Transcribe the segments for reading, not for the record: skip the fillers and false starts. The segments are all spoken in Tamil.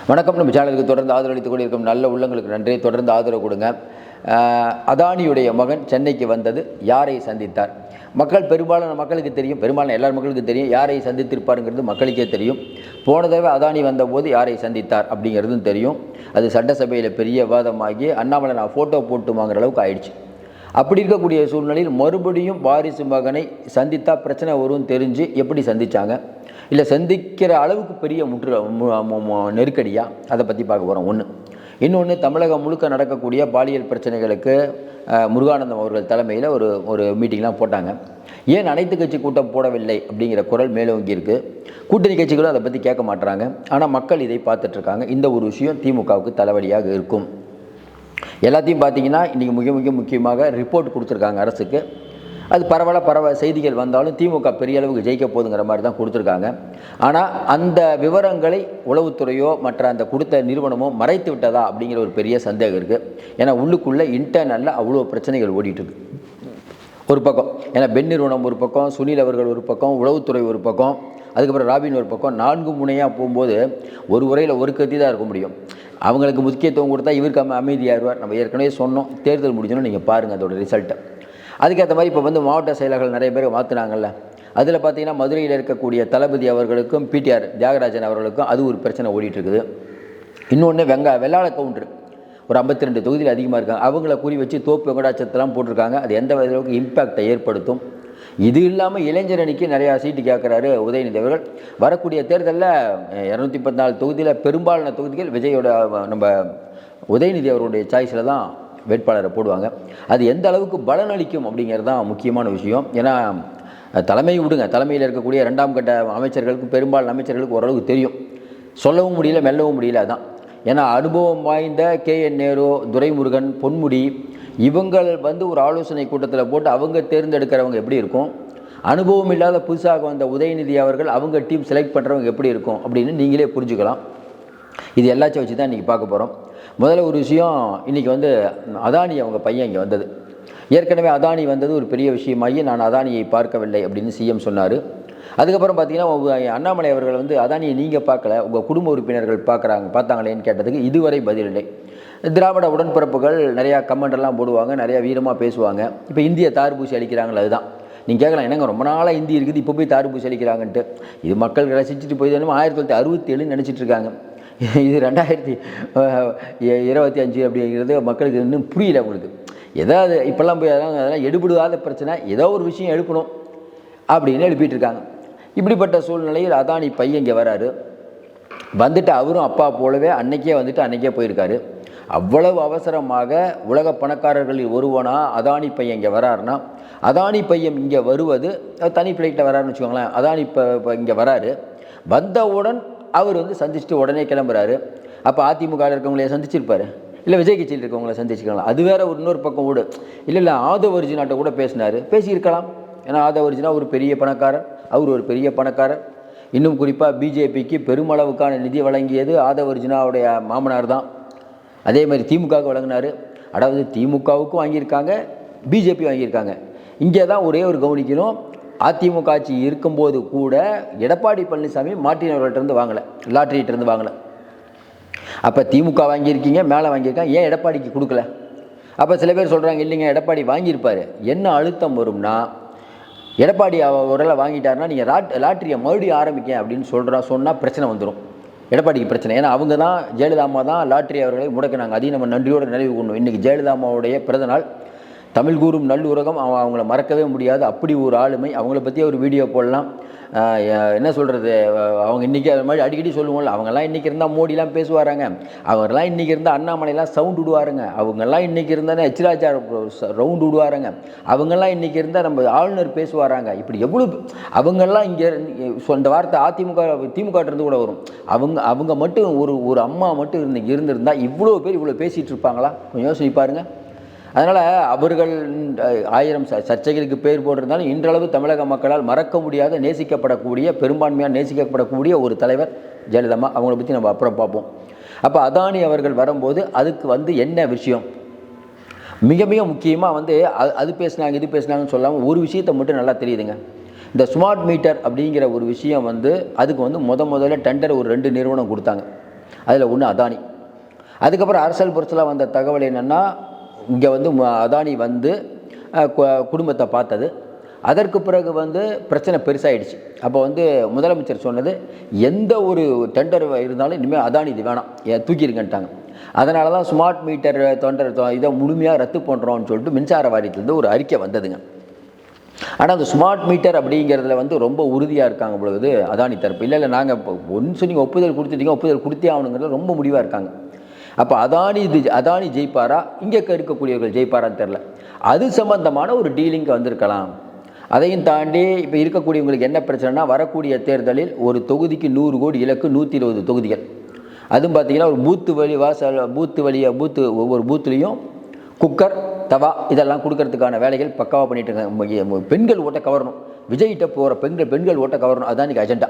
வணக்கம். நம்ம சேனலுக்கு தொடர்ந்து ஆதரவளித்துக் கொண்டிருக்கும் நல்ல உள்ளங்களுக்கு நன்றி. தொடர்ந்து ஆதரவு கொடுங்க. அதானியுடைய மகன் சென்னைக்கு வந்தது, யாரை சந்தித்தார்? பெரும்பாலான மக்களுக்கு தெரியும், எல்லார் மக்களுக்கும் தெரியும் யாரை சந்தித்திருப்பாருங்கிறது மக்களுக்கே தெரியும். போன தடவை அதானி வந்தபோது யாரை சந்தித்தார் அப்படிங்கிறதும் தெரியும். அது சட்டசபையில் பெரிய விவாதமாகி அண்ணாமலை நான் ஃபோட்டோ போட்டு வாங்குற அளவுக்கு ஆயிடுச்சு. அப்படி இருக்கக்கூடிய சூழ்நிலையில் மறுபடியும் வாரிசு மகனை சந்தித்தா பிரச்சனை வரும்னு தெரிஞ்சு எப்படி சந்தித்தாங்க, இல்லை சந்திக்கிற அளவுக்கு பெரிய நெருக்கடியா, அதை பற்றி பார்க்க போகிறோம். இன்னொன்று தமிழகம் முழுக்க நடக்கக்கூடிய பாலியல் பிரச்சனைகளுக்கு முருகானந்தம் அவர்கள் தலைமையில் ஒரு மீட்டிங்லாம் போட்டாங்க. ஏன் அனைத்து கட்சி கூட்டம் போடவில்லை அப்படிங்கிற குரல் மேலோங்கி இருக்குது. கூட்டணி கட்சிகளும் அதை பற்றி கேட்க மாட்டுறாங்க. ஆனால் மக்கள் இதை பார்த்துட்ருக்காங்க. இந்த ஒரு விஷயம் திமுகவுக்கு தலைவலியாக இருக்கும். எல்லாத்தையும் பார்த்தீங்கன்னா இன்றைக்கி முக்கியமாக ரிப்போர்ட் கொடுத்துருக்காங்க அரசுக்கு. அது பரவ செய்திகள் வந்தாலும் திமுக பெரிய அளவுக்கு ஜெயிக்க போதுங்கிற மாதிரி தான் கொடுத்துருக்காங்க. ஆனால் அந்த விவரங்களை உளவுத்துறையோ மற்ற அந்த கொடுத்த நிறுவனமோ மறைத்து விட்டதா அப்படிங்கிற ஒரு பெரிய சந்தேகம் இருக்குது. ஏன்னா உள்ளுக்குள்ளே இன்டர்னலில் அவ்வளோ பிரச்சனைகள் ஓடிட்டுருக்கு. ஒரு பக்கம் ஏன்னா பெண் நிறுவனம் ஒரு பக்கம், சுனில் அவர்கள் ஒரு பக்கம், உளவுத்துறை ஒரு பக்கம், அதுக்கப்புறம் ராபின் ஒரு பக்கம், 4 முனையாக போகும்போது ஒரு உரையில் ஒரு கத்தி தான் இருக்க முடியும். அவங்களுக்கு முக்கியத்துவம் கொடுத்தா இவருக்கு அமைதியாகிடுவார். நம்ம ஏற்கனவே சொன்னோம், தேர்தல் முடிஞ்சோன்னு நீங்கள் பாருங்கள் அதோட ரிசல்ட்டை. அதுக்கேற்ற மாதிரி இப்போ மாவட்ட செயலர்கள் நிறைய பேர் மாற்றினாங்கல்ல. அதில் பார்த்தீங்கன்னா மதுரையில் இருக்கக்கூடிய தளபதி அவர்களுக்கும் பிடிஆர் தியாகராஜன் அவர்களுக்கும் அது ஒரு பிரச்சனை ஓடிட்டுருக்குது. இன்னொன்று வெள்ளாள கவுண்டர் ஒரு 52 தொகுதியில் அதிகமாக இருக்காங்க. அவங்கள குறி வச்சு தோப்பு வெங்கடாச்சலத்தெல்லாம் போட்டிருக்காங்க. அது எந்த அளவுக்கு இம்பேக்டை ஏற்படுத்தும்? இது இல்லாமல் இளைஞர் அணிக்கு நிறையா சீட்டு கேட்குறாரு உதயநிதி அவர்கள். வரக்கூடிய தேர்தலில் 214 தொகுதியில் பெரும்பாலான தொகுதிகள் விஜயோட நம்ம உதயநிதி அவருடைய சாய்ஸில் தான் வேட்பாளரை போடுவாங்க. அது எந்த அளவுக்கு பலனளிக்கும் அப்படிங்கிறது தான் முக்கியமான விஷயம். ஏன்னா தலைமையில் இருக்கக்கூடிய 2ஆம் கட்ட அமைச்சர்களுக்கு, பெரும்பாலான அமைச்சர்களுக்கு ஓரளவுக்கு தெரியும். சொல்லவும் முடியல, மெல்லவும் முடியல. அதான் ஏன்னா அனுபவம் வாய்ந்த KN நேரு, துரைமுருகன், பொன்முடி இவங்கள் ஒரு ஆலோசனை கூட்டத்தில் போட்டு அவங்க தேர்ந்தெடுக்கிறவங்க எப்படி இருக்கும், அனுபவம் இல்லாத புதுசாக வந்த உதயநிதி அவர்கள் அவங்க டீம் செலக்ட் பண்ணுறவங்க எப்படி இருக்கும் அப்படின்னு நீங்களே புரிஞ்சுக்கலாம். இது எல்லாச்சும் வச்சு தான் இன்றைக்கி பார்க்க போகிறோம். முதல்ல ஒரு விஷயம், இன்றைக்கி அதானி அவங்க பையன் இங்கே வந்தது. ஏற்கனவே அதானி வந்தது ஒரு பெரிய விஷயமாகி நான் அதானியை பார்க்கவில்லை அப்படின்னு CM சொன்னார். அதுக்கப்புறம் பார்த்தீங்கன்னா அண்ணாமலை அவர்கள் அதானியை நீங்கள் பார்க்கல, உங்கள் குடும்ப உறுப்பினர்கள் பார்த்தாங்களேன்னு கேட்டதுக்கு இதுவரை பதில் இல்லை. திராவிட உடன்பிறப்புகள் நிறையா கமெண்டெல்லாம் போடுவாங்க, நிறையா வீரமாக பேசுவாங்க. இப்போ இந்திய தார்பூசி அளிக்கிறாங்களே, அதுதான் நீங்கள் கேட்கலாம், என்னங்க ரொம்ப நாளாக இந்தி இருக்குது இப்போ போய் தார்பூசி அளிக்கிறாங்கன்ட்டு. இது மக்கள் ரசிச்சுட்டு போய் 1967 நினச்சிட்டு இருக்காங்க. இது 2025 அப்படிங்கிறது மக்களுக்கு இன்னும் புரியல. உங்களுக்கு ஏதாவது இப்போல்லாம் போய் அதெல்லாம் எடுபடாத பிரச்சனை, ஏதோ ஒரு விஷயம் எழுப்பணும் அப்படின்னு எழுப்பிட்டு இருக்காங்க. இப்படிப்பட்ட சூழ்நிலையில் அதானி பையன் இங்கே வராரு. வந்துட்டு அவரும் அப்பா போலவே அன்னைக்கே போயிருக்காரு. அவ்வளவு அவசரமாக உலக பணக்காரர்களில் ஒருவனா அதானி பையன் இங்கே வராருன்னா, அதானி பையன் இங்கே வருவது தனி ஃப்ளைட்டில் வராருன்னு வச்சுக்கோங்களேன். அதானி இப்போ இங்கே வராரு, வந்தவுடன் அவர் சந்திச்சுட்டு உடனே கிளம்புறாரு. அப்போ அதிமுகவில் இருக்கவங்களே சந்திச்சிருப்பார், இல்லை விஜய் கட்சியில் இருக்கவங்கள சந்திச்சுக்கலாம். அது வேற இன்னொரு பக்கம் கூட இல்லை ஆதவ அர்ஜுனாட்ட கூட பேசியிருக்கலாம். ஏன்னா ஆதவ அர்ஜுனா ஒரு பெரிய பணக்காரர், அவர் ஒரு பெரிய பணக்காரர். இன்னும் குறிப்பாக பிஜேபிக்கு பெருமளவுக்கான நிதி வழங்கியது ஆதவ அர்ஜுனாவுடைய மாமனார் தான். அதே மாதிரி திமுகவுக்கு வழங்கினார். அதாவது திமுகவுக்கும் வாங்கியிருக்காங்க, பிஜேபி வாங்கியிருக்காங்க. இங்கே தான் ஒரே ஒரு கவனிக்கணும், அதிமுக ஆட்சி இருக்கும்போது கூட எடப்பாடி பழனிசாமி மாற்றினவர்கள்ட்டேருந்து வாங்கலை, லாட்டரியிட்டேருந்து வாங்கலை. அப்போ திமுக வாங்கியிருக்கீங்க, மேலே வாங்கியிருக்காங்க, ஏன் எடப்பாடிக்கு கொடுக்கல? அப்போ சில பேர் சொல்கிறாங்க, இல்லைங்க எடப்பாடி வாங்கியிருப்பார். என்ன அழுத்தம் வரும்னா, எடப்பாடி ஒரு வாங்கிட்டாருன்னா நீங்கள் லாட்டரியை மறுபடியும் ஆரம்பிக்க அப்படின்னு சொன்னால் பிரச்சனை வந்துடும், எடப்பாடிக்கு பிரச்சனை. ஏன்னா அவங்க தான், ஜெயலலிதா தான் லாட்டரி அவர்களை முடக்கினாங்க. அதையும் நம்ம நன்றியோடு நினைவு கொண்டோம். இன்றைக்கி ஜெயலலிதாவுடைய பிறந்தநாள். தமிழ் கூறும் நல்லுலகம், அவங்கள மறக்கவே முடியாது. அப்படி ஒரு ஆளுமை. அவங்கள பற்றி ஒரு வீடியோ போடலாம். என்ன சொல்கிறது, அவங்க இன்றைக்கி அது மாதிரி அடிக்கடி சொல்லுவோம்ல, அவங்கெல்லாம் இன்றைக்கி இருந்தால் மோடிலாம் பேசுவாராங்க, அவங்கெல்லாம் இன்றைக்கி இருந்தால் அண்ணாமலைலாம் சவுண்ட் விடுவாருங்க, அவங்கெல்லாம் இன்றைக்கி இருந்தால் எச்ராஜா ரவுண்டு விடுவாருங்க, அவங்கெல்லாம் இன்றைக்கி இருந்தால் நம்ம ஆளுநர் பேசுவாராங்க. இப்படி எவ்வளோ அவங்கெல்லாம் இங்கே இந்த வார்த்தை திமுக இருந்து கூட வரும். அவங்க மட்டும் ஒரு அம்மா மட்டும் இருந்திருந்தால் இவ்வளோ பேர் இவ்வளோ பேசிகிட்டு இருப்பாங்களா? கொஞ்சம் யோசிச்சு பாருங்கள். அதனால் அவர்கள் 1000 சர்ச்சைகளுக்கு பேர் போட்டிருந்தாலும் இன்றளவு தமிழக மக்களால் மறக்க முடியாத, நேசிக்கப்படக்கூடிய, பெரும்பான்மையாக நேசிக்கப்படக்கூடிய ஒரு தலைவர் ஜெயலலிதா. அவங்கள பற்றி நம்ம அப்புறம் பார்ப்போம். அப்போ அதானி அவர்கள் வரும்போது அதுக்கு என்ன விஷயம், மிக முக்கியமாக அது பேசினாங்க இது பேசினாங்கன்னு சொல்லாமல் ஒரு விஷயத்தை மட்டும் நல்லா தெரியுதுங்க. இந்த ஸ்மார்ட் மீட்டர் அப்படிங்கிற ஒரு விஷயம் அதுக்கு முதல்ல டெண்டர் ஒரு 2 நிறுவனம் கொடுத்தாங்க. அதில் ஒன்று அதானி. அதுக்கப்புறம் அரசல் புரட்சியில் வந்த தகவல் என்னென்னா, இங்கே வந்து அதானி வந்து குடும்பத்தை பார்த்தது. அதற்கு பிறகு வந்து பிரச்சனை பெருசாகிடுச்சு. அப்போ வந்து முதலமைச்சர் சொன்னது, எந்த ஒரு டெண்டர் இருந்தாலும் இனிமேல் அதானி இது வேணாம், தூக்கியிருக்கன்ட்டாங்க. அதனால தான் ஸ்மார்ட் மீட்டர் இதை முழுமையாக ரத்து பண்ணுறோம்னு சொல்லிட்டு மின்சார வாரியத்திலேருந்து ஒரு அறிக்கை வந்ததுங்க. ஆனால் அந்த ஸ்மார்ட் மீட்டர் அப்படிங்கிறதுல வந்து ரொம்ப உறுதியாக இருக்காங்க பொழுது அதானி தரப்பு. இல்லை நாங்கள் இப்போ ஒன்று நீங்கள் ஒப்புதல் கொடுத்துட்டீங்க, ஒப்புதல் கொடுத்தே ஆகணுங்கிறத ரொம்ப முடிவாக இருக்காங்க. அப்போ அதானி ஜெயிப்பாரா, இங்கே இருக்கக்கூடியவர்கள் ஜெயிப்பாரான்னு தெரில. அது சம்பந்தமான ஒரு டீலிங்க்கு வந்திருக்கலாம். அதையும் தாண்டி இப்போ இருக்கக்கூடியவங்களுக்கு என்ன பிரச்சனைனா, வரக்கூடிய தேர்தலில் ஒரு தொகுதிக்கு 100 கோடி இலக்கு, 120 தொகுதிகள். அதுவும் பார்த்தீங்கன்னா ஒரு பூத்து ஒவ்வொரு பூத்துலேயும் குக்கர், தவா இதெல்லாம் கொடுக்கறதுக்கான வேலைகள் பக்காவாக பண்ணிட்டு இருக்காங்க. பெண்கள் ஓட்டை கவரணும், விஜய்கிட்ட போகிற பெண்கள் ஓட்டை கவரணும், அதுதான் இன்றைக்கி அஜெண்டா.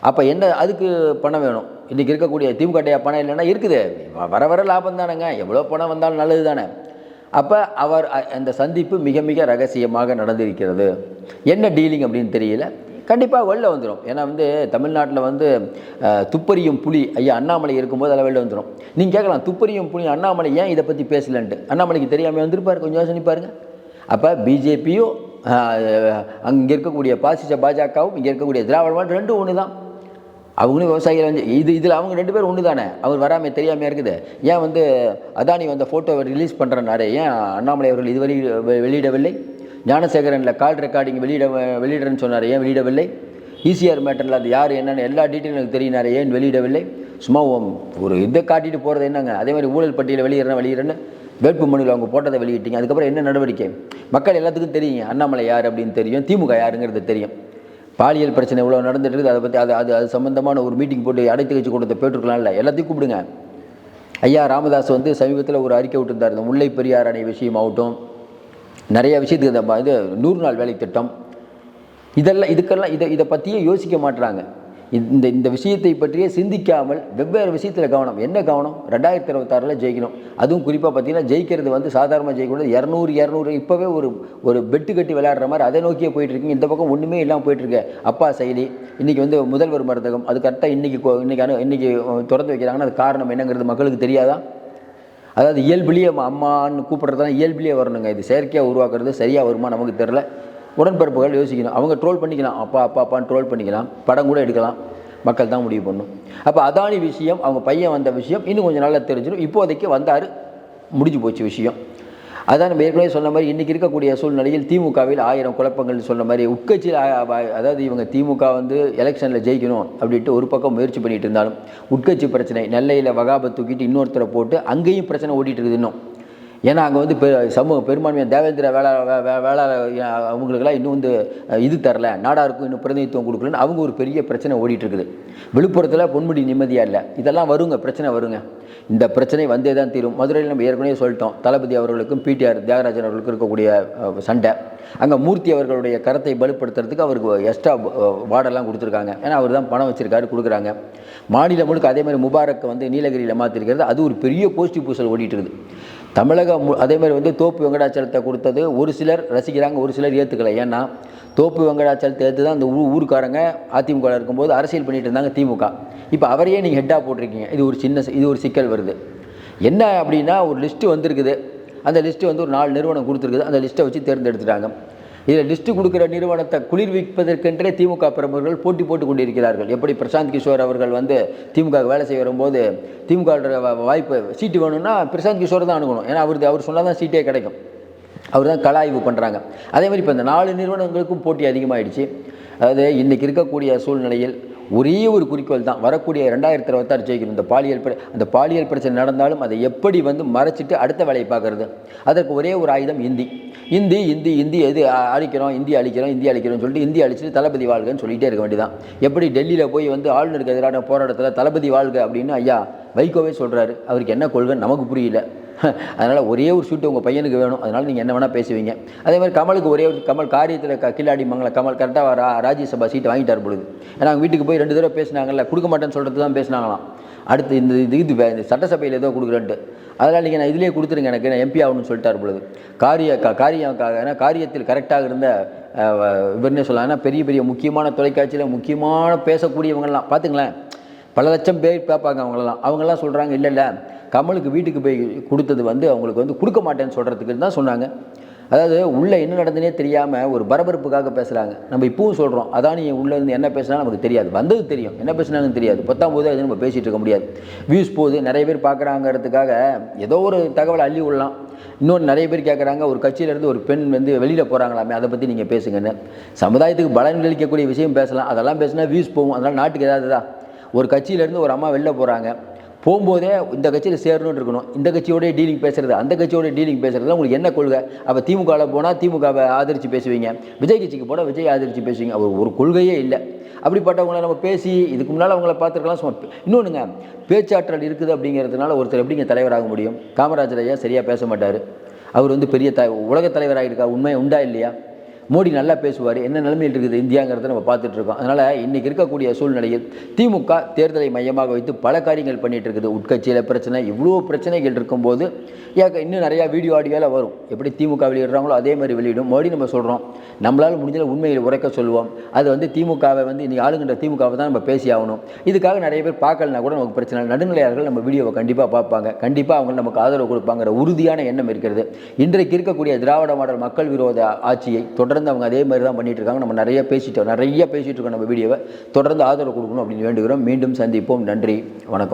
அப்போ என்ன, அதுக்கு பணம் வேணும். இன்றைக்கி இருக்கக்கூடிய திமுக பணம் இல்லைன்னா இருக்குது, வர லாபம் தானேங்க, எவ்வளோ பணம் வந்தாலும் நல்லது தானே. அப்போ அந்த சந்திப்பு மிக மிக ரகசியமாக நடந்திருக்கிறது. என்ன டீலிங் அப்படின்னு தெரியல, கண்டிப்பாக வெளில வந்துடும். ஏன்னா வந்து தமிழ்நாட்டில் வந்து துப்பறியும் புலி ஐயா அண்ணாமலை இருக்கும்போது அதில் வெளில வந்துடும். நீங்கள் கேட்கலாம், துப்பறியும் புலி அண்ணாமலை ஏன் இதை பற்றி பேசலன்ட்டு. அண்ணாமலைக்கு தெரியாமல் வந்திருப்பார், கொஞ்சம் யோசனை பாருங்க. அப்போ பிஜேபியும் அங்கே இருக்கக்கூடிய பாஜகவும் இங்கே இருக்கக்கூடிய திராவிட மாடல் ரெண்டும் ஒன்று தான். அவங்களும் விவசாயிகள் வந்து இதில் அவங்க 2 பேரும் ஒன்று தானே. அவர் வராமல் தெரியாமல் இருக்குது. ஏன் வந்து அதானி வந்த ஃபோட்டோவை ரிலீஸ் பண்ணுறனாரு, ஏன் அண்ணாமலை அவர்கள் இதுவரை வெளியிடவில்லை? ஞானசேகரனில் கால் ரெக்கார்டிங் வெளியிடுறேன்னு சொன்னார், ஏன் வெளியிடவில்லை? ஈசிஆர் மேட்டரில் அது யார் என்னென்னு எல்லா டீட்டெயிலும் எனக்கு தெரியினார், ஏன் வெளியிடவில்லை? சும்மா ஒரு இதை காட்டிட்டு போகிறது என்னங்க. அதே மாதிரி ஊழல் பட்டியலை வெளியிடுறேன்னு வேட்பு மனுவில் அவங்க போட்டதை வெளியிட்டீங்க. அதுக்கப்புறம் என்ன நடவடிக்கை? மக்கள் எல்லாத்துக்கும் தெரியும் அண்ணாமலை யார் அப்படின்னு தெரியும், திமுக யாருங்கிறது தெரியும். பாலியல் பிரச்சனை இவ்வளோ நடந்துட்டு இருக்குது, அதை பற்றி அது சம்மந்தமான ஒரு மீட்டிங் போட்டு அடைத்து வச்சு கொடுத்த போயிட்டுருக்கலாம்ல, எல்லாத்தையும் கூப்பிடுங்க. ஐயா ராமதாஸ் வந்து சமீபத்தில் ஒரு அறிக்கை விட்டுருந்தார், இந்த முல்லை பெரியார் அணை விஷயமாகட்டும், நிறைய விஷயத்துக்கு இது 100 நாள் வேலை திட்டம், இதுக்கெல்லாம் இதை பற்றியே யோசிக்க மாட்டுறாங்க. இந்த விஷயத்தை பற்றியே சிந்திக்காமல் வெவ்வேறு விஷயத்தில் கவனம். என்ன கவனம்? 2026 ஜெயிக்கணும். அதுவும் குறிப்பாக பார்த்தீங்கன்னா ஜெயிக்கிறது வந்து சாதாரணமாக ஜெயிக்கக்கூடாது, 200 இப்போவே ஒரு பெட்டு கட்டி விளையாடுற மாதிரி அதை நோக்கியே போயிட்டுருக்கீங்க. இந்த பக்கம் ஒன்றுமே இல்லாமல் போயிட்டுருக்கு. அப்பா செயலி இன்றைக்கி வந்து முதல்வர் மருந்தகம் அது கரெக்டாக இன்றைக்கி திறந்து வைக்கிறாங்கன்னா அது காரணம் என்னங்கிறது மக்களுக்கு தெரியாதா? அதாவது இயல்பிலேயே அம்மான்னு கூப்பிட்றதுலாம் இயல்பிலேயே வரணுங்க. இது செயற்கையாக உருவாக்குறது சரியாக வருமா நமக்கு தெரில. உடன்பிறப்புகள் யோசிக்கணும். அவங்க ட்ரோல் பண்ணிக்கலாம், அப்பான்னு ட்ரோல் பண்ணிக்கலாம், படம் கூட எடுக்கலாம், மக்கள் தான் முடிவு பண்ணணும். அப்போ அதானி விஷயம், அவங்க பையன் வந்த விஷயம் இன்னும் கொஞ்சம் நாளில் தெரிஞ்சிடும். இப்போதைக்கு வந்தார், முடிஞ்சு போச்சு விஷயம். அதான் நம்ம ஏற்கனவே சொன்ன மாதிரி இன்றைக்கி இருக்கக்கூடிய சூழ்நிலையில் திமுகவில் 1000 குழப்பங்கள் சொன்ன மாதிரி உட்கட்சியில், அதாவது இவங்க திமுக வந்து எலெக்ஷனில் ஜெயிக்கணும் அப்படின்ட்டு ஒரு பக்கம் முயற்சி பண்ணிகிட்டு இருந்தாலும் உட்கட்சி பிரச்சனை, நெல்லையில் வகாபை தூக்கிட்டு இன்னொருத்தரை போட்டு அங்கேயும் பிரச்சனை ஓடிட்டு இருக்குது இன்னும். ஏன்னா அங்கே வந்து பெரும்பான்மையாக தேவேந்திர வேளாளர் அவங்களுக்கெல்லாம் இன்னும் வந்து இது தரல, நாடாருக்கும் இன்னும் பிரதிநிதித்துவம் கொடுக்கலன்னு அவங்க ஒரு பெரிய பிரச்சனை ஓடிட்டுருக்குது. விழுப்புரத்தில் பொன்முடி நிம்மதியாக இல்லை. இதெல்லாம் வருங்க, பிரச்சனை வருங்க. இந்த பிரச்சனை வந்தே தான் தீரும். மதுரையில் நம்ம ஏற்கனவே சொல்லிட்டோம், தளபதி அவர்களுக்கும் பிடிஆர் தியாகராஜன் அவர்களுக்கும் இருக்கக்கூடிய சண்டை. அங்கே மூர்த்தி அவர்களுடைய கரத்தை பலப்படுத்துறதுக்கு அவருக்கு எக்ஸ்ட்ரா வார்டெல்லாம் கொடுத்துருக்காங்க. ஏன்னா அவர் தான் பணம் வச்சுருக்காரு, கொடுக்குறாங்க. மாநிலம் முழுக்க அதே மாதிரி முபாரக்கை வந்து நீலகிரியில் மாற்றிருக்கிறது, அது ஒரு பெரிய கோஷ்டி பூசல் ஓடிட்டு இருக்குது. தமிழகம் அதே மாதிரி வந்து தோப்பு வெங்கடாச்சலத்தை கொடுத்தது ஒரு சிலர் ரசிக்கிறாங்க, ஒரு சிலர் ஏற்றுக்கலை. ஏன்னா தோப்பு வெங்கடாச்சலத்தை ஏற்று தான் அந்த ஊருக்காரங்க அதிமுக இருக்கும்போது அரசியல் பண்ணிட்டு இருந்தாங்க திமுக. இப்போ அவரையே நீங்கள் ஹெட்டாக போட்டிருக்கீங்க. இது ஒரு சிக்கல் வருது. என்ன அப்படின்னா, ஒரு லிஸ்ட்டு வந்திருக்குது. அந்த லிஸ்ட்டு வந்து ஒரு 4 நிறுவனம் கொடுத்துருக்குது. அந்த லிஸ்ட்டை வச்சு தேர்ந்தெடுத்துட்டாங்க. இதில் லிஸ்ட்டு கொடுக்குற நிறுவனத்தை குளிர்விப்பதற்கென்றே திமுக பிரமுகர்கள் போட்டி போட்டு கொண்டிருக்கிறார்கள். எப்படி பிரசாந்த் கிஷோர் அவர்கள் வந்து திமுக வேலை செய்ய வரும்போது திமுக வாய்ப்பு சீட்டு வேணும்னா பிரசாந்த் கிஷோர் தான் அணுகணும். ஏன்னா அவர் சொன்னால் தான் சீட்டே கிடைக்கும். அவர் தான் கலாய்வு பண்ணுறாங்க. அதே மாதிரி இப்போ இந்த 4 நிறுவனங்களுக்கும் போட்டி அதிகமாகிடுச்சு. அதாவது இன்றைக்கி இருக்கக்கூடிய சூழ்நிலையில் ஒரே ஒரு குறிக்கோள் தான், வரக்கூடிய 2026 ஜெயிக்கணும். அந்த பாலியல் பிரச்சனை நடந்தாலும் அதை எப்படி வந்து மறைச்சிட்டு அடுத்த வேலையை பார்க்குறது. அதற்கு ஒரே ஒரு ஆயுதம் இந்தி எது அழிக்கிறோம், இந்தியா அழிக்கிறோம்னு சொல்லிட்டு இந்தியா அழிச்சிட்டு தளபதி வாழ்கன்னு சொல்லிகிட்டே இருக்க வேண்டியதான். எப்படி டெல்லியில் போய் வந்து ஆளுநருக்கு எதிரான போராட்டத்தில் தளபதி வாழ்க அப்படின்னு ஐயா வைகோவே சொல்கிறாரு. அவருக்கு என்ன கொள்கைன்னு நமக்கு புரியல. அதனால் ஒரே ஒரு சீட்டு உங்கள் பையனுக்கு வேணும், அதனால் நீங்கள் என்ன வேணால் பேசுவீங்க. அதே மாதிரி கமலுக்கு கமல் காரியத்தில் கில்லாடி மங்கள கமல் கரெக்டாக ராஜ்யசபா சீட்டை வாங்கிட்டார் பொழுது. ஏன்னா அவங்க வீட்டுக்கு போய் 2 தடவை பேசினாங்கல்ல, கொடுக்க மாட்டேன்னு சொல்கிறது தான் பேசினாங்களாம். அடுத்து இந்த சட்டசபையில் ஏதோ கொடுக்குறேன்ட்டு, அதனால் நீங்கள் நான் இதிலே கொடுத்துருங்க, எனக்கு நான் எம்பி ஆகணும்னு சொல்லிட்டார் பொழுது. காரியக்காக ஏன்னா காரியத்தில் கரெக்டாக இருந்த இவர்னே சொல்லலாம். ஏன்னா பெரிய முக்கியமான தொலைக்காட்சியில் முக்கியமான பேசக்கூடியவங்கள்லாம் பார்த்துங்களேன், பல லட்சம் பேர் பார்ப்பாங்க அவங்கெல்லாம் சொல்கிறாங்க இல்லை இல்லை கமலுக்கு வீட்டுக்கு போய் கொடுத்தது வந்து அவங்களுக்கு வந்து கொடுக்க மாட்டேன்னு சொல்கிறதுக்கு தான் சொன்னாங்க. அதாவது உள்ளே என்ன நடந்துனே தெரியாமல் ஒரு பரபரப்புக்காக பேசுகிறாங்க. நம்ம இப்பவும் சொல்கிறோம், அதானி உள்ளே இருந்து என்ன பேசினா நமக்கு தெரியாது, வந்தது தெரியும், என்ன பேசினாங்கன்னு தெரியாது. 10ஆம் அது நம்ம பேசிகிட்டு இருக்க முடியாது. வியூஸ் போகுது, நிறைய பேர் பார்க்குறாங்கிறதுக்காக ஏதோ ஒரு தகவலை அள்ளி விடலாம். இன்னொன்று நிறைய பேர் கேட்குறாங்க, ஒரு கட்சியிலேருந்து ஒரு பெண் வந்து வெளியில் போகிறாங்களாமே, அதை பற்றி நீங்கள் பேசுங்கன்னு. சமுதாயத்துக்கு பலன் விளைவிக்கக்கூடிய விஷயம் பேசலாம், அதெல்லாம் பேசினா வியூஸ் போகும். அதனால் நாட்டுக்கு ஏதாவது தான். ஒரு கட்சியிலேருந்து ஒரு அம்மா வெளில போகிறாங்க, போகும்போதே இந்த கட்சியில் சேரணும்னு இருக்கணும், இந்த கட்சியோடய டீலிங் பேசுகிறது, அந்த கட்சியோட டீலிங் பேசுகிறது உங்களுக்கு என்ன கொள்கை? அப்போ திமுகவில் போனால் திமுகவை ஆதரித்து பேசுவீங்க, விஜய் கட்சிக்கு போனால் விஜய் ஆதரித்து பேசுவீங்க. ஒரு கொள்கையே இல்லை. அப்படிப்பட்டவங்களை நம்ம பேசி இதுக்கு முன்னால் அவங்கள பார்த்துருக்கலாம். சும்மா இன்னொன்றுங்க, பேச்சாற்றல் இருக்குது அப்படிங்கிறதுனால ஒருத்தர் எப்படிங்க தலைவராக முடியும்? காமராஜர் ஐயா சரியாக பேச மாட்டார், அவர் வந்து பெரிய உலக தலைவராக இருக்கா, உண்மையை உண்டா இல்லையா? மோடி நல்லா பேசுவார், என்ன நிலைமையில் இருக்குது இந்தியாங்கிறத நம்ம பார்த்துட்ருக்கோம். அதனால் இன்றைக்கி இருக்கக்கூடிய சூழ்நிலையில் திமுக தேர்தலை மையமாக வைத்து பல காரியங்கள் பண்ணிகிட்டு இருக்குது. உட்கட்சியில் பிரச்சனை, இவ்வளோ பிரச்சனைகள் இருக்கும்போது இன்னும் நிறையா வீடியோ ஆடியோவில் வரும். எப்படி திமுக வெளியிடுறாங்களோ அதே மாதிரி வெளியிடும். மோடி நம்ம சொல்கிறோம், நம்மளால் முடிஞ்ச உண்மையில் உரைக்க சொல்லுவோம். அது வந்து திமுகவை வந்து இன்றைக்கி ஆளுங்கின்ற திமுகவை தான் நம்ம பேசி ஆகணும். இதுக்காக நிறைய பேர் பார்க்கலனா கூட நமக்கு பிரச்சனை. நடுநிலையாளர்கள் நம்ம வீடியோவை கண்டிப்பாக பார்ப்பாங்க, கண்டிப்பாக அவங்க நமக்கு ஆதரவு கொடுப்பாங்கிற உறுதியான எண்ணம் இருக்கிறது. இன்றைக்கு இருக்கக்கூடிய திராவிட மாடல் மக்கள் விரோத ஆட்சியை தொடர்ந்து அவங்க அதே மாதிரி தான் பண்ணிட்டு இருக்காங்க. நம்ம நிறைய பேசிட்டு இருக்கோம் நம்ம வீடியோவை தொடர்ந்து ஆதரவு கொடுக்கணும் அப்படின்னு வேண்டுகிறோம். மீண்டும் சந்திப்போம். நன்றி, வணக்கம்.